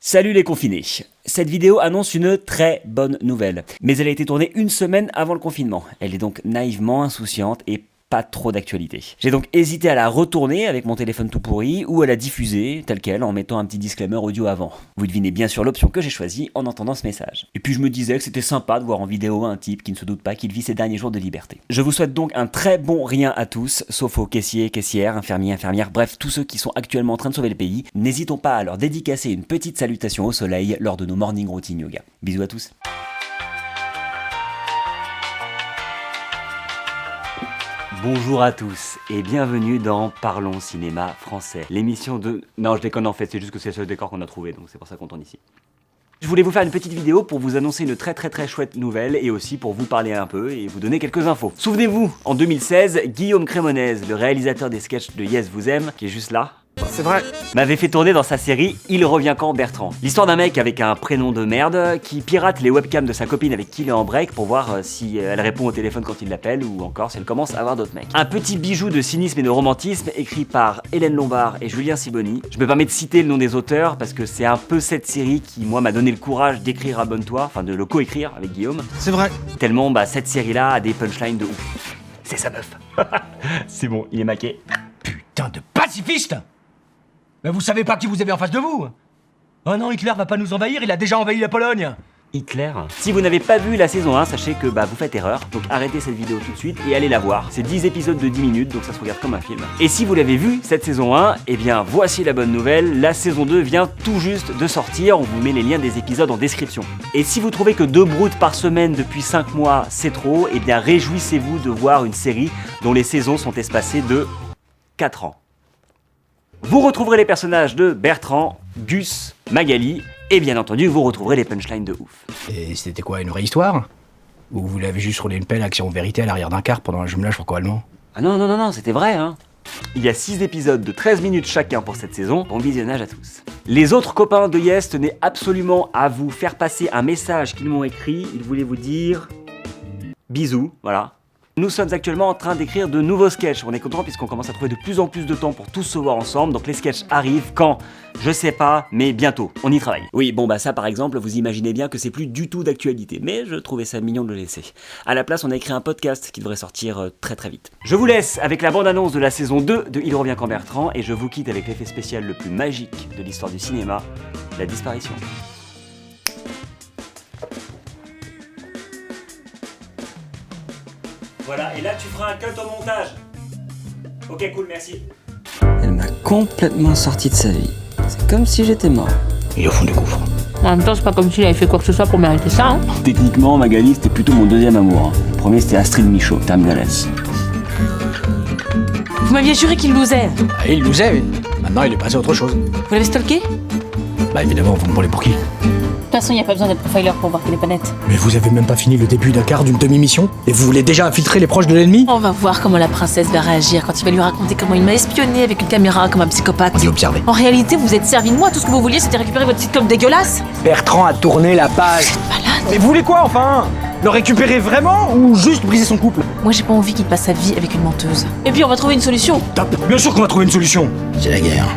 Salut les confinés. Cette vidéo annonce une très bonne nouvelle, mais elle a été tournée une semaine avant le confinement. Elle est donc naïvement insouciante et pas trop d'actualité. J'ai donc hésité à la retourner avec mon téléphone tout pourri ou à la diffuser telle quelle en mettant un petit disclaimer audio avant. Vous devinez bien sûr l'option que j'ai choisie en entendant ce message. Et puis je me disais que c'était sympa de voir en vidéo un type qui ne se doute pas qu'il vit ses derniers jours de liberté. Je vous souhaite donc un très bon rien à tous, sauf aux caissiers, caissières, infirmiers, infirmières, bref tous ceux qui sont actuellement en train de sauver le pays. N'hésitons pas à leur dédicacer une petite salutation au soleil lors de nos morning routine yoga. Bisous à tous. Bonjour à tous et bienvenue dans Parlons Cinéma Français, l'émission de... Non, je déconne en fait, c'est juste que c'est le seul décor qu'on a trouvé, donc c'est pour ça qu'on tourne ici. Je voulais vous faire une petite vidéo pour vous annoncer une très chouette nouvelle et aussi pour vous parler un peu et vous donner quelques infos. Souvenez-vous, en 2016, Guillaume Crémonez, le réalisateur des sketchs de Yes Vous Aime, qui est juste là, c'est vrai, m'avait fait tourner dans sa série Il revient quand Bertrand. L'histoire d'un mec avec un prénom de merde qui pirate les webcams de sa copine avec qui il est en break pour voir si elle répond au téléphone quand il l'appelle ou encore si elle commence à avoir d'autres mecs. Un petit bijou de cynisme et de romantisme écrit par Hélène Lombard et Julien Sibony. Je me permets de citer le nom des auteurs parce que c'est un peu cette série qui moi m'a donné le courage d'écrire Abonne-toi, enfin de le coécrire avec Guillaume. c'est vrai. Tellement cette série-là a des punchlines de ouf. C'est sa meuf. C'est bon, il est maqué. Putain de pacifiste! Mais vous savez pas qui vous avez en face de vous? Oh non, Hitler va pas nous envahir, il a déjà envahi la Pologne! Hitler. Si vous n'avez pas vu la saison 1, sachez que vous faites erreur, donc arrêtez cette vidéo tout de suite et allez la voir. C'est 10 épisodes de 10 minutes, donc ça se regarde comme un film. Et si vous l'avez vu, cette saison 1, eh bien voici la bonne nouvelle, la saison 2 vient tout juste de sortir, on vous met les liens des épisodes en description. Et si vous trouvez que 2 broutes par semaine depuis 5 mois c'est trop, eh bien réjouissez-vous de voir une série dont les saisons sont espacées de 4 ans. Vous retrouverez les personnages de Bertrand, Gus, Magali, et bien entendu, vous retrouverez les punchlines de ouf. Et c'était quoi, une vraie histoire? Ou vous l'avez juste roulé une pelle action vérité à l'arrière d'un car pendant un jumelage franco-allemand? Ah non, c'était vrai, hein. Il y a 6 épisodes de 13 minutes chacun pour cette saison, bon visionnage à tous. Les autres copains de Yes tenaient absolument à vous faire passer un message qu'ils m'ont écrit, ils voulaient vous dire... bisous, voilà. Nous sommes actuellement en train d'écrire de nouveaux sketchs. On est content puisqu'on commence à trouver de plus en plus de temps pour tous se voir ensemble. Donc les sketchs arrivent quand? Je sais pas, mais bientôt. On y travaille. Oui, ça par exemple, vous imaginez bien que c'est plus du tout d'actualité. Mais je trouvais ça mignon de le laisser. À la place, on a écrit un podcast qui devrait sortir très vite. Je vous laisse avec la bande-annonce de la saison 2 de Il revient quand Bertrand. Et je vous quitte avec l'effet spécial le plus magique de l'histoire du cinéma, la disparition. Voilà, et là tu feras un cut au montage. Ok, cool, merci. Elle m'a complètement sorti de sa vie. C'est comme si j'étais mort. Il est au fond du gouffre. En même temps, c'est pas comme s'il avait fait quoi que ce soit pour mériter ça, hein. Techniquement, Magali, c'était plutôt mon deuxième amour. Le premier, c'était Astrid Michaud, Terminal S. Vous m'aviez juré qu'il losait. Ah, il losait, oui. Maintenant, il est passé à autre chose. Vous l'avez stalké? Bah évidemment, vous me prenez pour qui? De toute façon, il n'y a pas besoin d'être profiler pour voir qu'il est pas net. Mais vous avez même pas fini le début d'un quart d'une demi-mission? Et vous voulez déjà infiltrer les proches de l'ennemi? On va voir comment la princesse va réagir quand il va lui raconter comment il m'a espionné avec une caméra comme un psychopathe. On dit observer. En réalité, vous êtes servi de moi. Tout ce que vous vouliez, c'était récupérer votre sitcom dégueulasse. Bertrand a tourné la page. Malade. Mais vous voulez quoi enfin? Le récupérer vraiment ou juste briser son couple? Moi, j'ai pas envie qu'il passe sa vie avec une menteuse. Et puis, on va trouver une solution. Top. Bien sûr qu'on va trouver une solution. C'est la guerre.